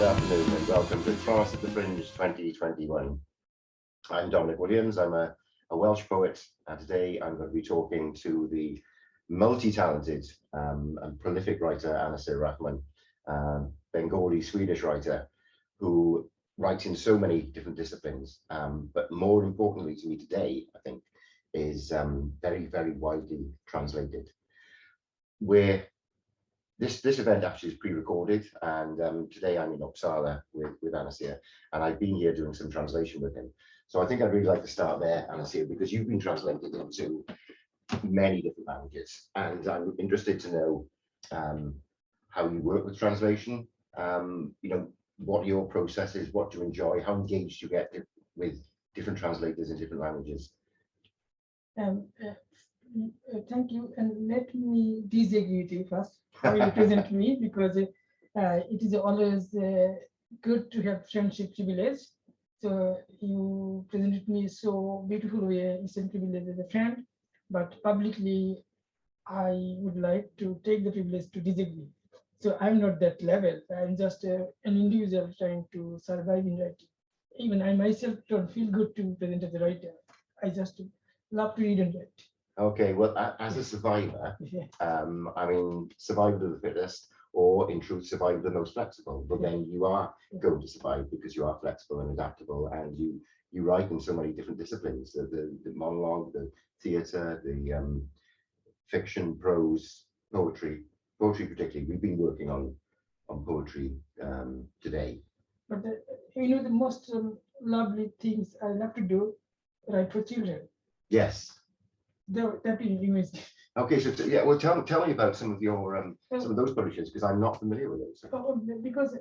afternoon and welcome to France at the Fringe 2021. I'm Dominic Williams. I'm a Welsh poet, and today I'm going to be talking to the multi-talented and prolific writer Anisur Rahman, Bengali Swedish writer who writes in so many different disciplines, but more importantly to me today, I think, is very, very widely translated. This event actually is pre-recorded, and today I'm in Uppsala with Anisur, and I've been here doing some translation with him. So I think I'd really like to start there, Anisur, because you've been translated into many different languages, and I'm interested to know how you work with translation, what your process is, what you enjoy, how engaged you get with different translators in different languages. Thank you, and let me disagree with you first, how you present me, because it is always good to have friendship privilege. So you presented me so beautiful way, it's a privilege as a friend, but publicly I would like to take the privilege to disagree. So I'm not that level. I'm just an individual trying to survive in writing. Even I myself don't feel good to present as a writer. I just love to read and write. Okay, well, as a survivor, Yeah. I mean, survival of the fittest, or in truth, survival of the most flexible. But then you are going to survive because you are flexible and adaptable, and you write in so many different disciplines: the monologue, the theatre, the fiction, prose, poetry particularly. We've been working on poetry today. But the most lovely things I love to do, write for children. Yes. That is Okay, so yeah, well, tell me about some of your some of those publishers, because I'm not familiar with those. Because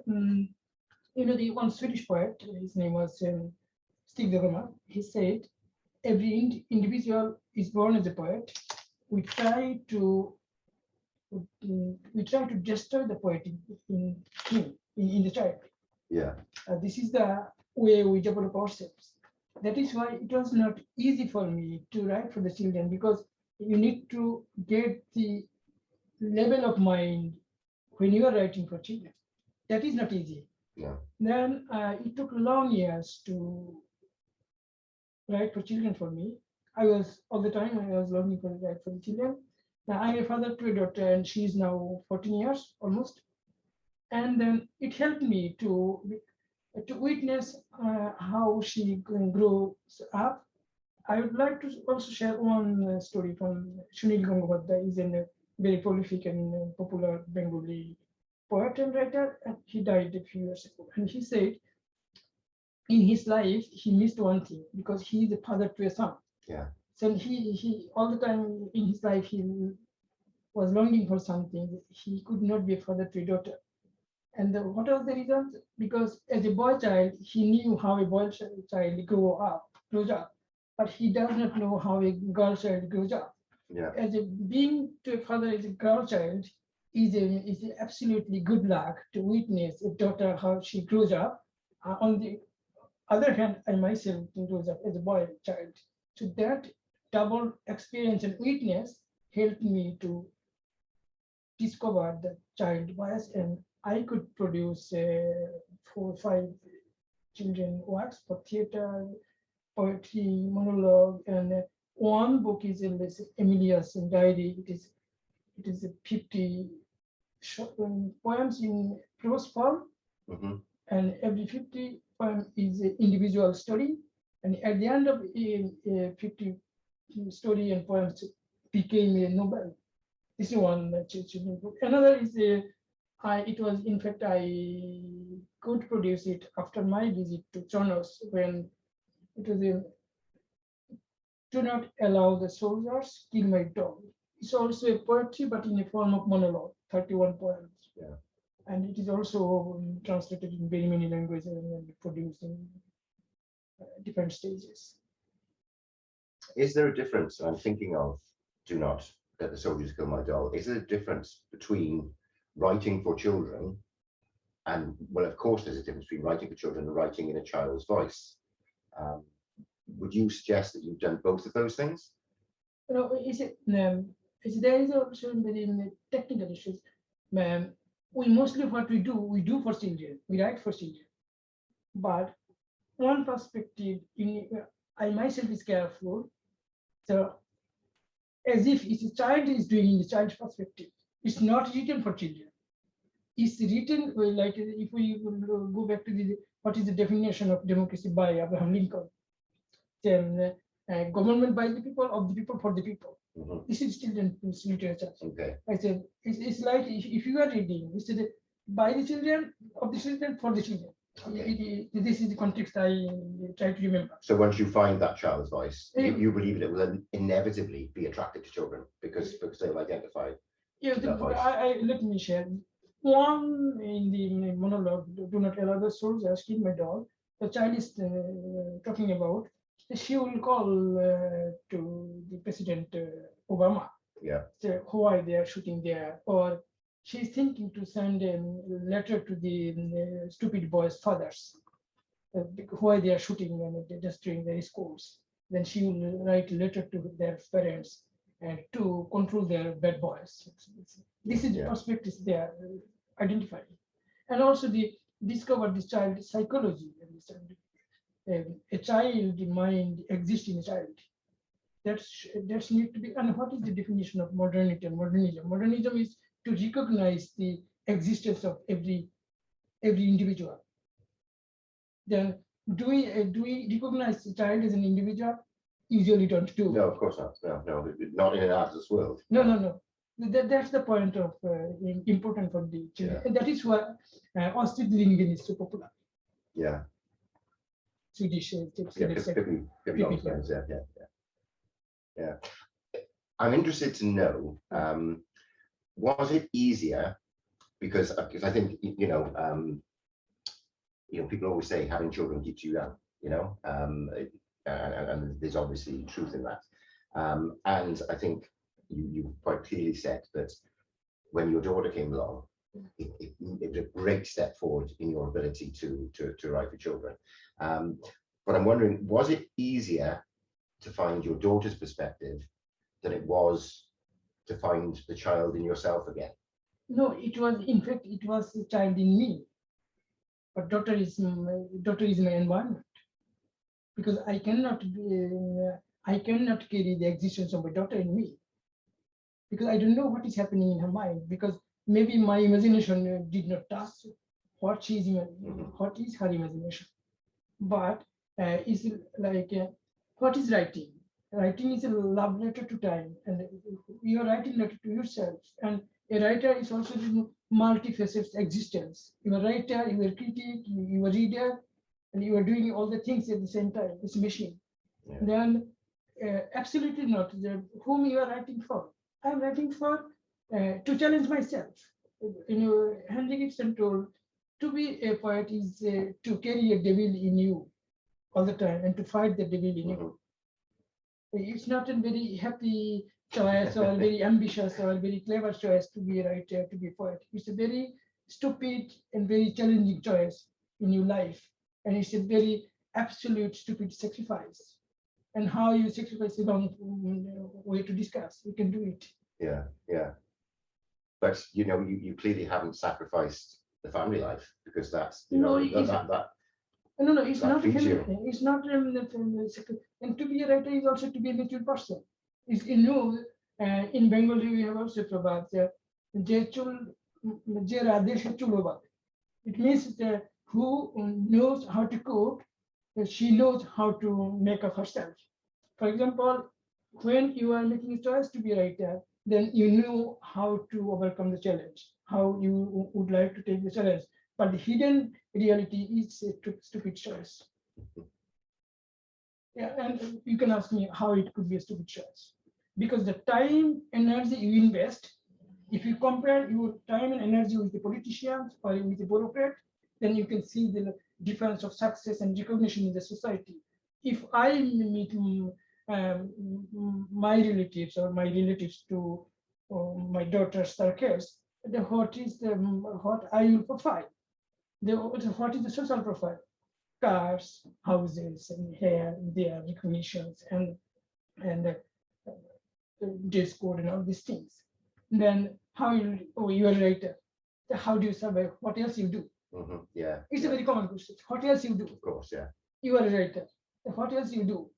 the one Swedish poet, his name was Swedish Rahman. He said, every individual is born as a poet. We try to destroy the poet in him, in the child. Yeah. This is the way we develop ourselves. That is why it was not easy for me to write for the children, because you need to get the level of mind when you are writing for children. That is not easy. Yeah. Then it took long years to write for children for me. I was longing for write for the children. Now I'm a father to a daughter, and she is now 14 years almost. And then it helped me to witness how she grows up. I would like to also share one story from Sunil Gangotay. Is a very prolific and popular Bengali poet and writer, and he died a few years ago. And he said, in his life, he missed one thing, because he is a father to a son. Yeah. So he all the time in his life, he was longing for something. He could not be a father to a daughter. And what was the result? Because as a boy child, he knew how a boy child grows up, but he does not know how a girl child grows up. Yeah. As a being to a father as a girl child is absolutely good luck to witness a daughter how she grows up. On the other hand, I myself grows up as a boy child. So that double experience and witness helped me to discover the child bias, and I could produce 4 or 5 children works for theater, poetry, monologue, and one book is in this Emilia's diary. It is 50 short poems in prose form, and every 50 poem is an individual story, and at the end of 50 story and poems became a novel. This is one children book. Another is it was, in fact, I could produce it after my visit to Chonos, when it was do not allow the soldiers kill my dog. It's also a poetry, but in a form of monologue, 31 poems. Yeah. And it is also translated in very many languages and produced in different stages. Is there a difference? I'm thinking of Do Not Let the Soldiers Kill My Doll. Is there a difference between writing for children and, well, of course there's a difference between writing for children and writing in a child's voice. Would you suggest that you've done both of those things? There is also very technical issues. we mostly what we do for children, we write for children. But one perspective, I myself is careful. So as if it's a child is doing in the child's perspective. It's not written for children. It's written like if we will go back to what is the definition of democracy by Abraham Lincoln? Then government by the people, of the people, for the people. This is children's literature. Okay. I said it's like if you are reading, it's by the children, of the children, for the children. Okay. This is the context I try to remember. So once you find that child's voice, you believe that it will inevitably be attractive to children because they'll identify. Yeah, let me share. One in the monologue, do not allow the souls as kill my dog. The child is talking about. She will call to the President Obama. Yeah. So why they are shooting there, or she's thinking to send a letter to the stupid boys' fathers, why they are shooting and destroying their schools. Then she will write a letter to their parents and to control their bad boys. This is the perspective they are identifying, and also the discover the child psychology. A child mind exists in a child. That's need to be. And what is the definition of modernity and modernism? Modernism is to recognize the existence of every individual. Then do we recognize the child as an individual? Usually don't do. No, of course not. No, not in an artist's world. No. That's the point of important for the children. Yeah. And that is why Astrid Lindgren is so popular. Yeah. Swedish. Pippi Longstrand, yeah. I'm interested to know, was it easier because I think people always say having children keeps you young, and there's obviously truth in that, and I think you quite clearly said that when your daughter came along, it was a great step forward in your ability to write for children. But I'm wondering, was it easier to find your daughter's perspective than it was to find the child in yourself again? No, it was, in fact, it was the child in me. But daughter is my environment. Because I cannot carry the existence of my daughter in me. Because I don't know what is happening in her mind. Because maybe my imagination did not touch what she is, what is her imagination. But it's like, what is writing? Writing is a love letter to time, and you are writing letter to yourself. And a writer is also multifaceted existence. You are a writer, you are a critic, you are a reader, and you are doing all the things at the same time. It's a machine. Yeah. Then absolutely not. Whom you are writing for? I'm writing for to challenge myself. Henry Gibson told, to be a poet is to carry a devil in you all the time and to fight the devil in you. It's not a very happy choice or very ambitious or very clever choice to be a writer, to be a poet. It's a very stupid and very challenging choice in your life. And it's a very absolute stupid sacrifice. And how you sacrifice is a long way to discuss. We can do it. Yeah. But you clearly haven't sacrificed the family life, because that's No, it's not. It's not. And to be a writer is also to be a mature person. It's in Bengali we have also proverb. It means that who knows how to cook, she knows how to make up herself. For example, when you are making a choice to be a writer, then you know how to overcome the challenge, how you would like to take the challenge. But the hidden reality is a stupid choice. Yeah, and you can ask me how it could be a stupid choice. Because the time, energy you invest, if you compare your time and energy with the politicians or with the bureaucrat, then you can see the difference of success and recognition in the society. If I meet my relatives or my relatives to my daughter's circles, what I will profile? What is the social profile? Cars, houses, and hair, their recognitions, and dress code and all these things. Then how you are a writer? how do you survive? What else you do? Yeah. It's a very common question. What else you do? Of course, yeah. You are a writer. What else you do?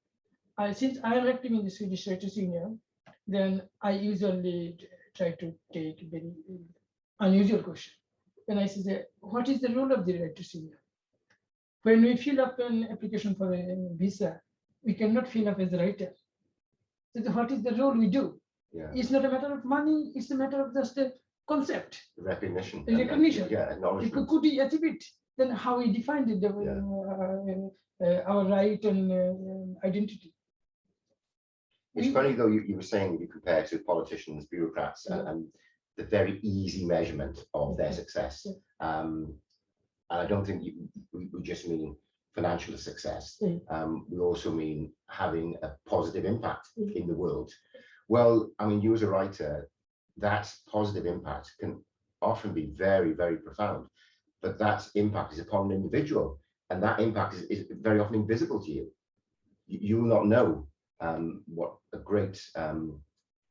Since I am active in the Swedish Writers Union, then I usually try to take very unusual question. When I say, what is the role of the Writers Union? When we fill up an application for a visa, we cannot fill up as a writer. So what is the role we do? Yeah. It's not a matter of money, it's a matter of just a concept. Recognition. Recognition. Yeah, acknowledgement. Could we achieve it? Then how we defined it, our right and identity. It's funny though, you were saying you compare to politicians, bureaucrats, and the very easy measurement of their success. And I don't think we just mean financial success. We also mean having a positive impact in the world. Well, I mean, you as a writer, that positive impact can often be very, very profound. But that impact is upon an individual, and that impact is very often invisible to you. You will not know what a great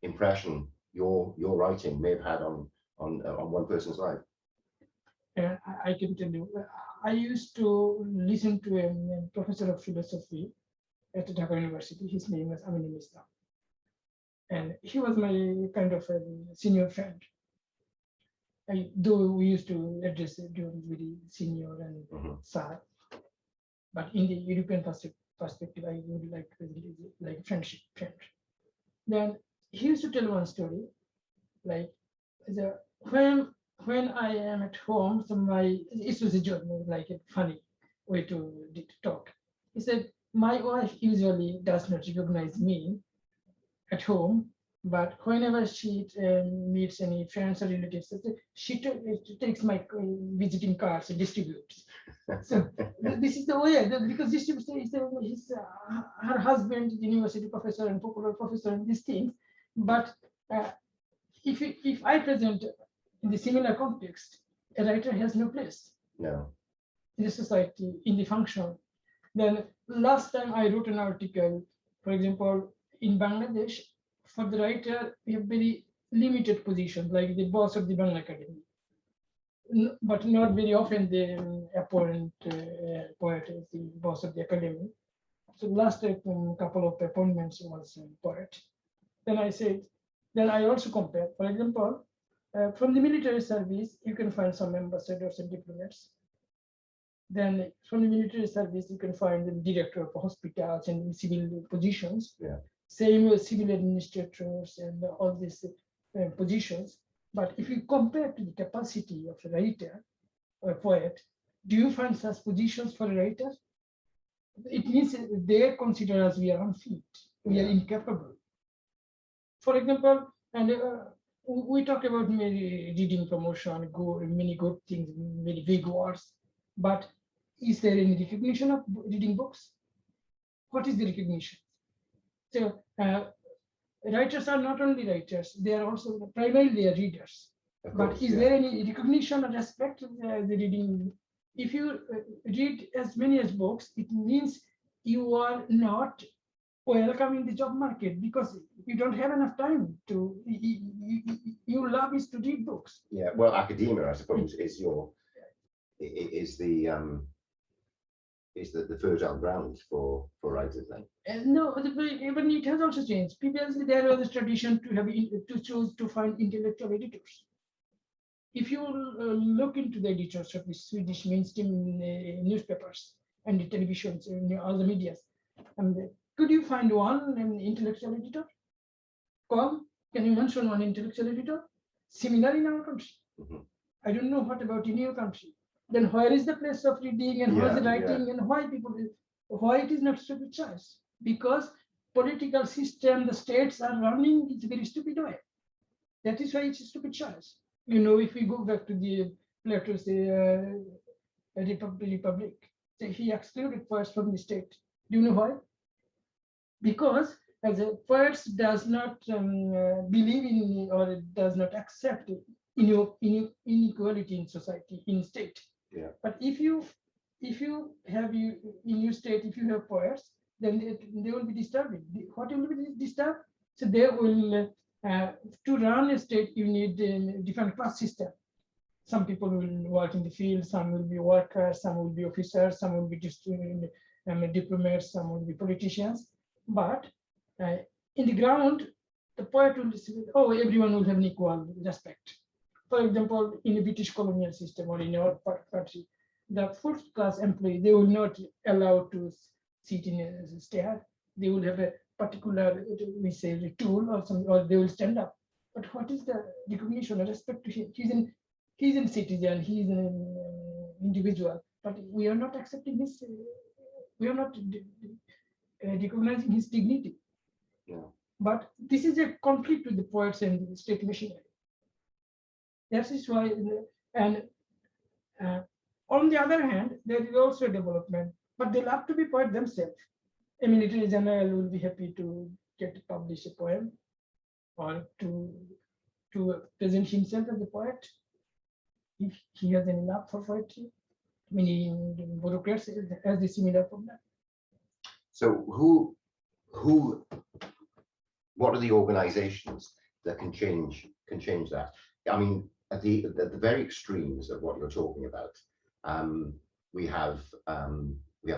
impression your writing may have had on one person's life. I can tell you, I used to listen to a professor of philosophy at Dhaka University. His name was Anisur Rahman, and he was my kind of a senior friend. Though we used to address it during very senior and sir, but in the European perspective, I would like to like friendship friend. Then he used to tell one story, like when I am at home, so it was a joke, like a funny way to talk. He said, my wife usually does not recognize me at home, but whenever she meets any friends or relatives, she takes my visiting cards and distributes. So this is the way, because distribution is her husband, university professor and popular professor and these things. But if I present in the similar context, a writer has no place. No. In the society, in the function. Then last time I wrote an article, for example, in Bangladesh, for the writer, we have very limited positions, like the boss of the Bangla Academy. But not very often the appointed poet is the boss of the academy. So last couple of appointments was poet. Then I said, then I also compare, for example, from the military service, you can find some ambassadors and diplomats. Then from the military service, you can find the director of hospitals and civil positions. Yeah. Same with civil administrators and all these positions. But if you compare to the capacity of a writer or a poet, do you find such positions for a writer? It means they consider us we are unfit, we are incapable. For example, and we talk about many reading promotion, many good things, many big words, but is there any recognition of reading books? What is the recognition? So writers are not only writers, they are also primarily readers. But is there any recognition or respect of the reading? If you read as many as books, it means you are not welcome in the job market because you don't have enough time to. Your love is to read books. Yeah, well, academia, I suppose, is the fertile ground for writers then. No, even it has also changed. Previously, there was a tradition to choose to find intellectual editors. If you look into the editors of the Swedish mainstream newspapers and the televisions and all the medias, could you find one intellectual editor? Can you mention one intellectual editor? Similar in our country. I don't know what about in your country. Then where is the place of reading and where is the writing and why it is not stupid choice? Because political system, the states are running, it's a very stupid way. That is why it's a stupid choice. You know, if we go back to the Plato's Republic, so he excluded poets from the state. Do you know why? Because as a poets does not believe in or does not accept inequality in society, in state. Yeah. But if you have in your state, if you have poets, then they will be disturbing. What will be disturbed? So they will to run a state, you need a different class system. some people will work in the field, some will be workers, some will be officers, some will be diplomats, some will be politicians. But in the ground, the poet will say, oh, everyone will have an equal respect. For example, in the British colonial system or in our country, the first-class employee, they will not allow to sit in a stair. They will have a particular, we say, tool or something, or they will stand up. But what is the recognition or respect to him? He's a citizen, he's an individual, but we are not accepting his, we are not recognizing his dignity. Yeah. But this is a conflict with the poets and the state machinery. That is why, and on the other hand, there is also a development, but they love to be poet themselves. A military general will be happy to get to publish a poem or to present himself as a poet if he has any love for poetry. Many bureaucrats has the similar problem. So what are the organizations that can change that? I mean, at the very extremes of what you're talking about, we have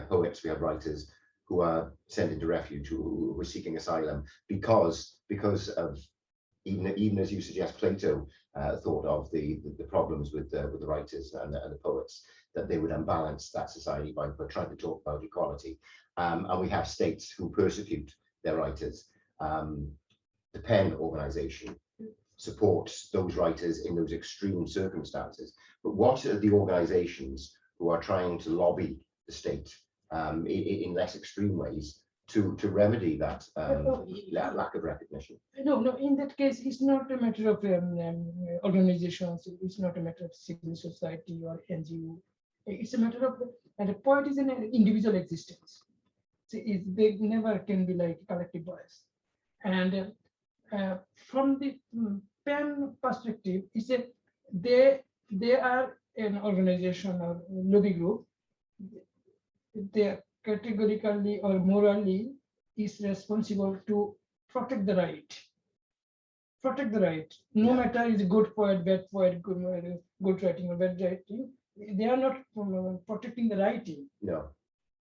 poets, we have writers who are sent into refuge, who are seeking asylum because of, even as you suggest, Plato thought of the problems with the writers and the poets, that they would unbalance that society by trying to talk about equality. And we have states who persecute their writers. The PEN organization supports those writers in those extreme circumstances. But what are the organizations who are trying to lobby the state in less extreme ways to remedy that lack of recognition? No, in that case, it's not a matter of organizations. It's not a matter of civil society or NGO. It's a matter of, and the poet is an individual existence. So they never can be like collective voice. And from the PEN perspective, is that they are an organization or lobby group. They categorically or morally is responsible to protect the right. Protect the right. No matter is a good poet, bad poet, good writing or bad writing. They are not protecting the writing. No.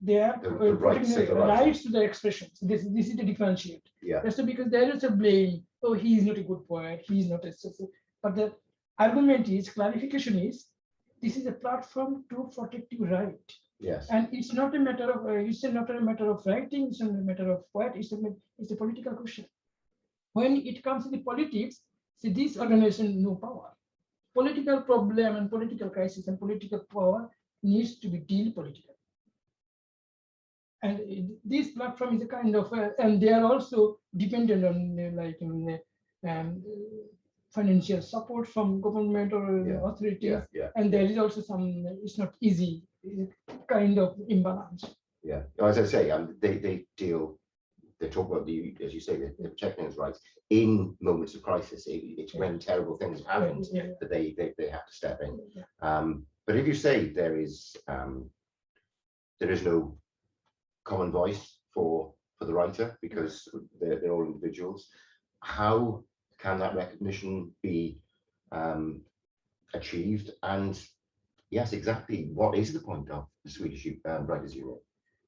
They are protecting the rights to the expressions. This is the differentiate. Yeah. That's because there is a blame. Oh, he is not a good poet. He is not a. But the argument is, clarification is, this is a platform to protect your right. Yes. And it's not a matter of it's not a matter of writing. It's not a matter of poet. It's a political question. When it comes to the politics, see, this organization no power. Political problem and political crisis and political power needs to be dealt politically. And this platform is a kind of, and they are also dependent on financial support from government or authorities. Yeah. And there is also some, it's not easy, kind of imbalance. Yeah, as I say, they talk about as you say, they're protecting his rights in moments of crisis. It's when terrible things have happened that they have to step in. Yeah. But if you say there is no common voice for the writer because they're all individuals, how can that recognition be achieved? And yes, exactly, what is the point of the Swedish Writers Union?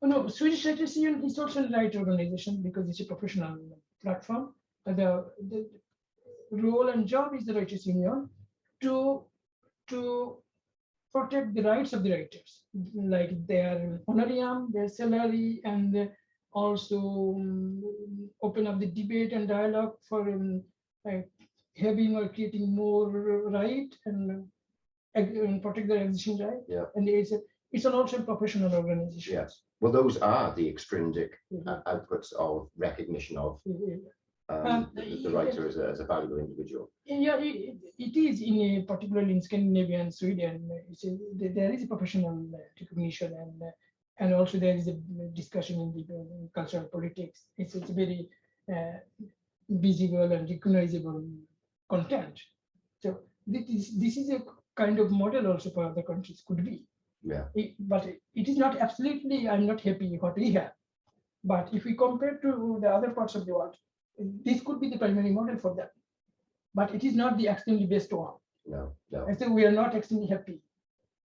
No, Swedish Writers Union is also a right organization because it's a professional platform. The role and job is the Writers Union to protect the rights of the writers, like their honorarium, their salary, and also open up the debate and dialogue for having or creating more right and protect their existing right. Yeah. And it's also a professional organization. Yes. Well, those are the extrinsic outputs of recognition of the writer as a valuable individual. Yeah, it is particularly in Scandinavia and Sweden. There is a professional recognition, and also there is a discussion in the cultural politics. It's a very visible and recognizable content. So this is a kind of model also for other countries could be. Yeah. But it is not absolutely, I'm not happy what we have. But if we compare to the other parts of the world, this could be the primary model for that. But it is not the extremely best one. No, no, I think we are not extremely happy.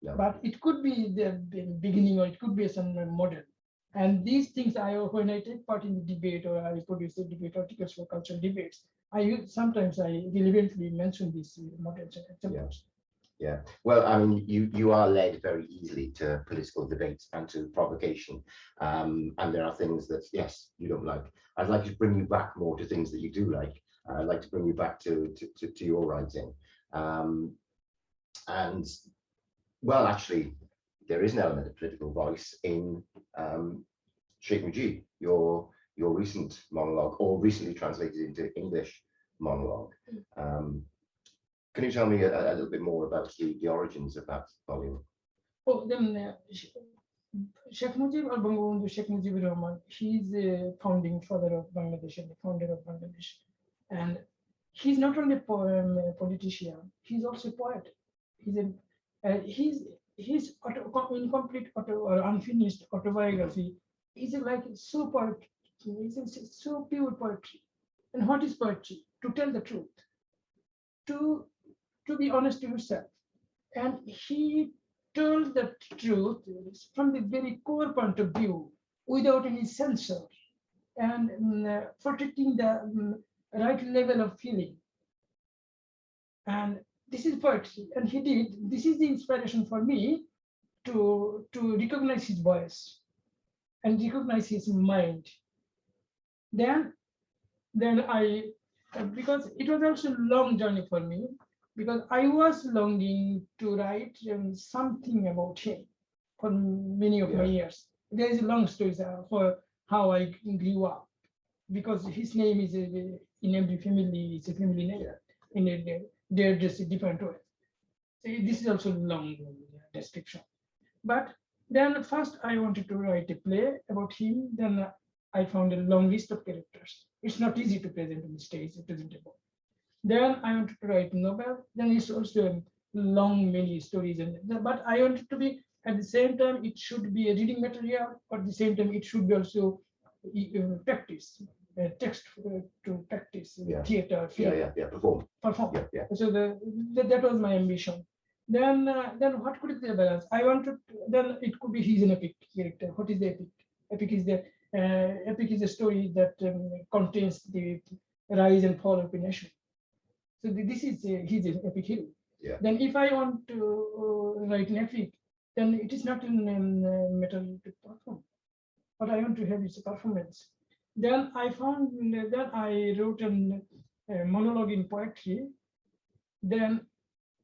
no. But it could be the beginning, or it could be some model. And these things, when I take part in the debate, or I produce the debate articles for cultural debates, sometimes I relevantly mention these models and examples. Yeah. Well, I mean, you are led very easily to political debates and to provocation. And there are things that, yes, you don't like. I'd like to bring you back more to things that you do like. I'd like to bring you back to your writing. And well, actually, there is an element of political voice in Sheikh Mujib, your recent monologue, or recently translated into English monologue. Can you tell me a little bit more about the origins of that volume? Oh, then Sheikh Mujib or Bangabandhu Sheikh Mujibur Rahman, he's the founding father of Bangladesh and the founder of Bangladesh. And he's not only a politician, he's also a poet. His incomplete or unfinished autobiography is like so poetry. It's so pure poetry. And what is poetry? To tell the truth, to be honest to yourself. And he told the truth from the very core point of view, without any censor, and protecting the right level of feeling. And this is poetry, and he did. This is the inspiration for me to recognize his voice and recognize his mind. Then I, because it was also a long journey for me, because I was longing to write something about him for many of my years. There is a long story for how I grew up, because his name is in every family, it's a family name. They're just a different way. So this is also a long description. But then first I wanted to write a play about him. Then I found a long list of characters. It's not easy to present on the stage, presentable. Then I wanted to write a novel. Then it's also long, many stories. But I wanted to be, at the same time, it should be a reading material. At the same time, it should be also practice. Text to practice theater, film. Perform. So that was my ambition. Then what could be the balance? I wanted. Then it could be he's an epic character. What is the epic? Epic is a story that contains the rise and fall of a nation. So this is he's an epic hero. Then if I want to write an epic, then it is not a matter to perform. What I want to have is a performance. Then I found that I wrote a monologue in poetry. Then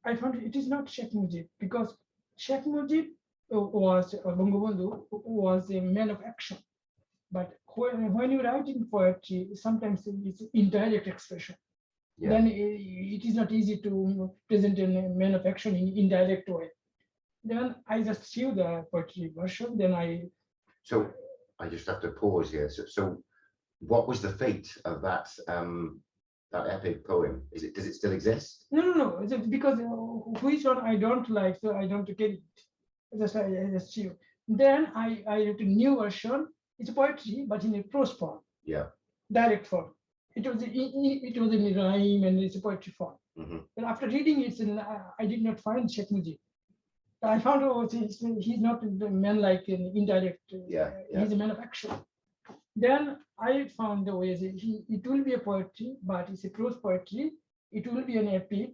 I found it is not Sheikh Mujib, because Sheikh Mujib Bangabandhu was a man of action. But when you write in poetry, sometimes it's indirect expression. Then it is not easy to present a man of action in indirect way. Then I just see the poetry version. Then So I just have to pause here. So what was the fate of that that epic poem? Does it still exist? No. It's because which one I don't like, so I don't get it. I just see. Then I wrote a new version. It's poetry, but in a prose form. Direct form. It was in rhyme, and it's a poetry form. But after reading it, I did not find Sheikh Mujib. I found he's not a man like an indirect. He's a man of action. Then I found the ways it will be a poetry, but it's a prose poetry. It will be an epic,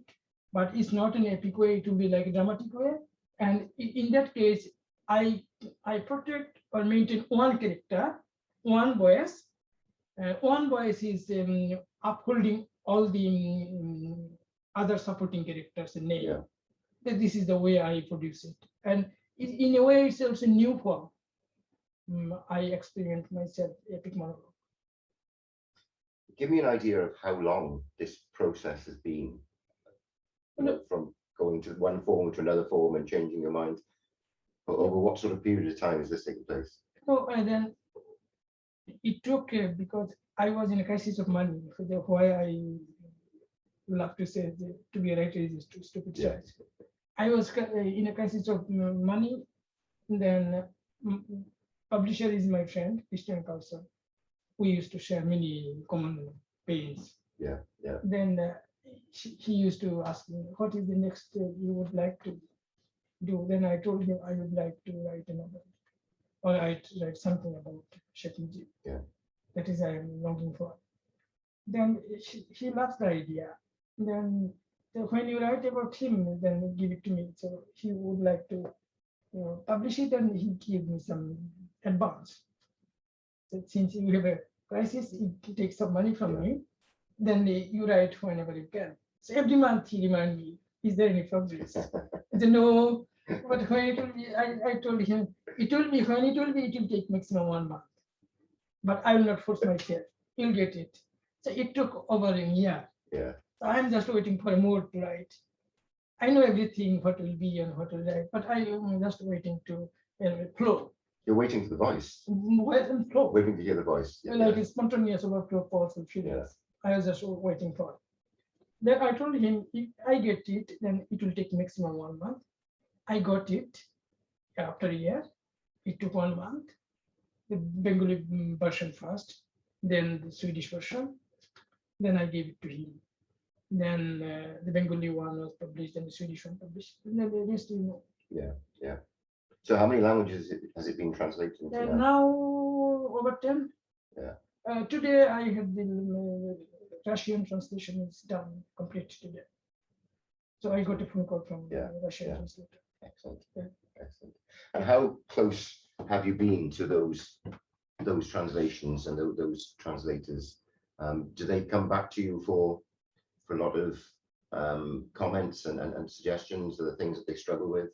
but it's not an epic way. It will be like a dramatic way. And in that case, I protect or maintain one character, one voice. One voice is upholding all the other supporting characters in name. This is the way I produce it. And in a way, it's also a new form. I experienced myself epic monologue. Give me an idea of how long this process has been, from going to one form to another form and changing your mind. Over what sort of period of time is this taking place? So then it took, because I was in a crisis of money. Why I love to say to be a writer is too stupid. I was in a crisis of money. Then publisher is my friend, Christian Carlson. We used to share many common pains. Then he used to ask me, what is the next you would like to do? Then I told him I would like to write a novel, or write something about Sheikh Mujib. Yeah. That is I am longing for. Then he loves the idea. Then when you write about him, then give it to me. So he would like to publish it, and he gave me some advance. So since you have a crisis, it takes some money from me. Then you write whenever you can. So every month he remind me, is there any progress? I said, no, but when it will be, I told him, he told me when it will be, it will take maximum 1 month. But I will not force myself. You'll get it. So it took over a year. Yeah. So I'm just waiting for more to write. I know everything, what will be and what will write, but I am just waiting to flow. You're waiting for the voice. Flow. Waiting to hear the voice. Yeah, Like a spontaneous overflow of powerful feelings. I was just waiting for. Then I told him, if I get it, then it will take maximum 1 month. I got it after a year. It took 1 month. The Bengali version first, then the Swedish version. Then I gave it to him. Then the Bengali one was published, and the Swedish one published. And then the rest, Yeah, yeah. So how many languages has it been translated into? And now over 10. Yeah. Today I have the Russian translation is done, complete today. So I got a phone call from the Russian translator. Excellent. Yeah. Excellent. And how close have you been to those translations and those translators? Do they come back to you for a lot of comments and suggestions of the things that they struggle with?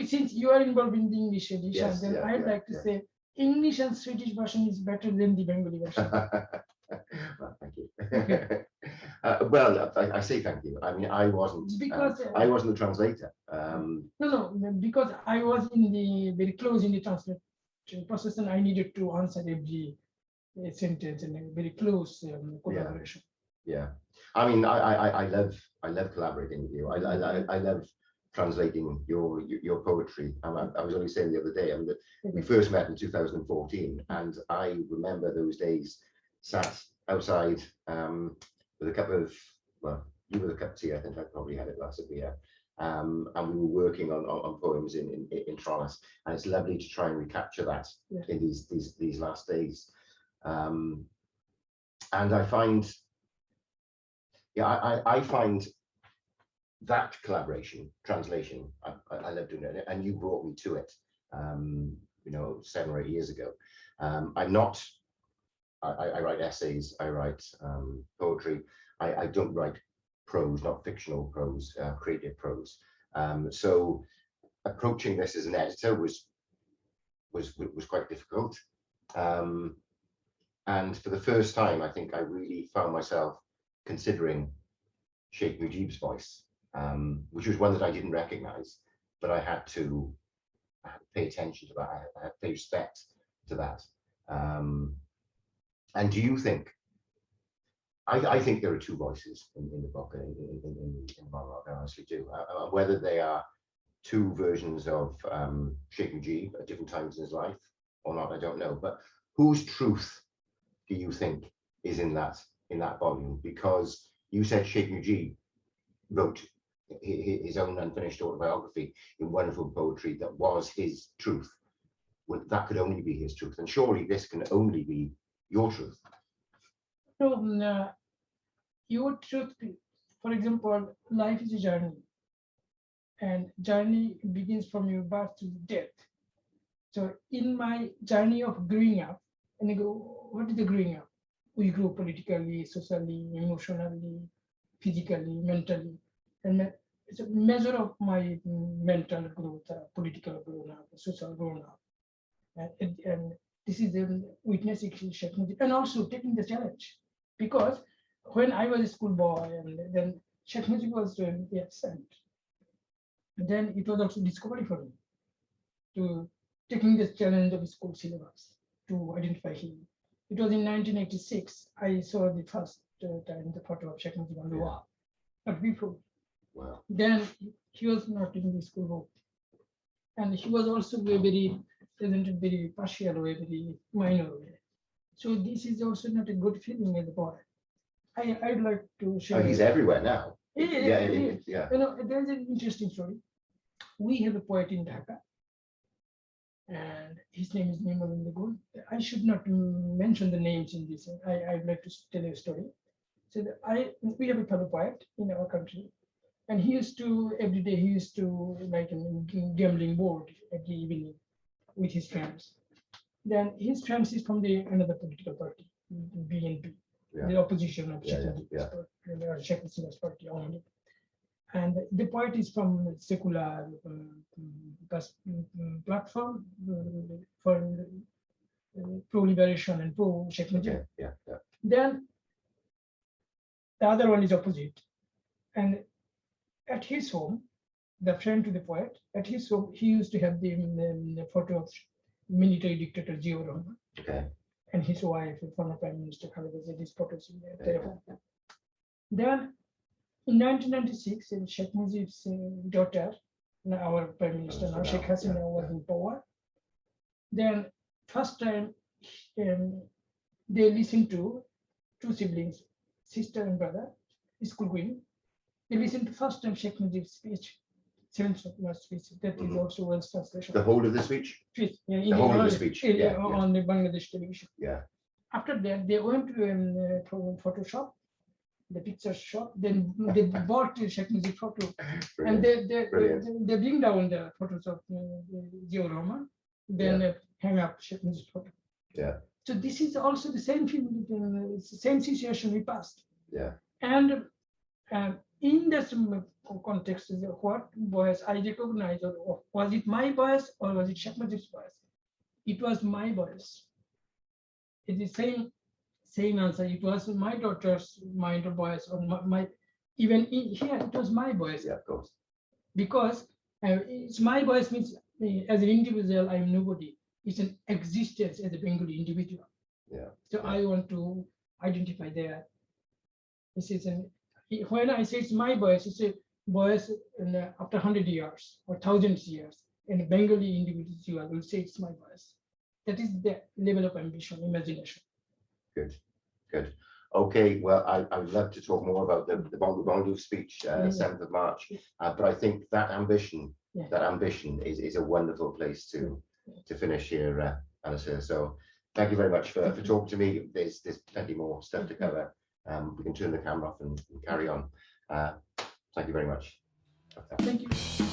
Since you are involved in the English edition, then I'd like to say English and Swedish version is better than the Bengali version. Well, thank you. Well, I say thank you. I mean, I wasn't the translator. No, because I was very close in the translation process, and I needed to answer every sentence and very close collaboration. Yeah. I mean, I love collaborating with you. I love translating your poetry. I was only saying the other day, I mean, that we first met in 2014, and I remember those days sat outside with a cup of, well, you with a cup of tea. I think I probably had it last year. And we were working on poems in Trollhättan, and it's lovely to try and recapture that in these last days. And I find, I find that collaboration, translation, I love doing it, and you brought me to it, 7 or 8 years ago. I write essays, I write poetry. I don't write prose, not fictional prose, creative prose. So approaching this as an editor was quite difficult. And for the first time, I think I really found myself considering Sheikh Mujib's voice, which was one that I didn't recognize, but I had to pay attention to that. I had to pay respect to that. And do you think, I think there are two voices in the book, in the monologue, I honestly do. Whether they are two versions of Sheikh Mujib at different times in his life or not, I don't know. But whose truth do you think is in that volume? Because you said Sheikh Mujib wrote his own unfinished autobiography in wonderful poetry that was his truth. Well, that could only be his truth, and surely this can only be your truth. So your truth, for example, life is a journey, and journey begins from your birth to death. So in my journey of growing up, and I go, what is the growing up? We grow politically, socially, emotionally, physically, mentally, and it's a measure of my mental growth, political growth up, social growth up, and this is the witnessing Sheikh Mujib, and also taking the challenge, because when I was a schoolboy, and then Sheikh Mujib was doing the accent, and then it was also discovery for me to taking this challenge of school syllabus to identify him. It was in 1986 I saw the first time the photo of Sheikh Mujib on the wall, but before. Wow. Then he was not in the school book, and he was also very presented very partial way, very minor way. So this is also not a good feeling as a boy. I'd like to share. Oh, he's everywhere now. Yeah. Yeah. You know, there's an interesting story. We have a poet in Dhaka, and his name is Nimal Gul. I should not mention the names in this. I'd like to tell you a story. So we have a fellow poet in our country, and he used to every day he used to like a gambling board every evening with his friends. Then his friends is from another political party, BNP, the opposition of Sheikh Hasina's party only. And the poet is from secular platform for pro-liberation and pro-Sheikh Mujib. Then the other one is opposite. And at his home, the friend to the poet, at his home, he used to have the photo of military dictator Anisur Rahman. And his wife, former Prime Minister Khaleda Zia, these photos in their home. Then in 1996, Sheikh Mujib's daughter, our Prime Minister now, Sheikh Hasina, was in power. Then first time they listened to two siblings, sister and brother, school going. They listened to first time Sheikh Mujib's speech, 7th March speech. That is also Welsh translation. The whole of the speech? The whole of the speech. On the Bangladesh television. After that, they went to Photoshop, the picture shop. Then they bought Sheikh Mujib photo, and they bring down the photos of Anisur Rahman. Then hang up Sheikh Mujib photo. So this is also the same film, same situation we passed. And in this context, what voice I recognize, or was it my voice or was it Sheikh Mujib's voice? It was my voice. It is same answer. It was my daughter's mind or voice, or my even here it was my voice. Of course. Because it's my voice means as an individual I am nobody. It's an existence as a Bengali individual. So I want to identify there. This is when I say it's my voice, it's a voice after 100 years or 1,000 years. And a Bengali individual will say it's my voice. That is the level of ambition, imagination. Good. Okay, well, I would love to talk more about the Bondu speech, 7th of March. But I think that ambition is a wonderful place to finish here, Anisur. So thank you very much for talking to me. There's plenty more stuff to cover. We can turn the camera off and carry on. Thank you very much. Thank you.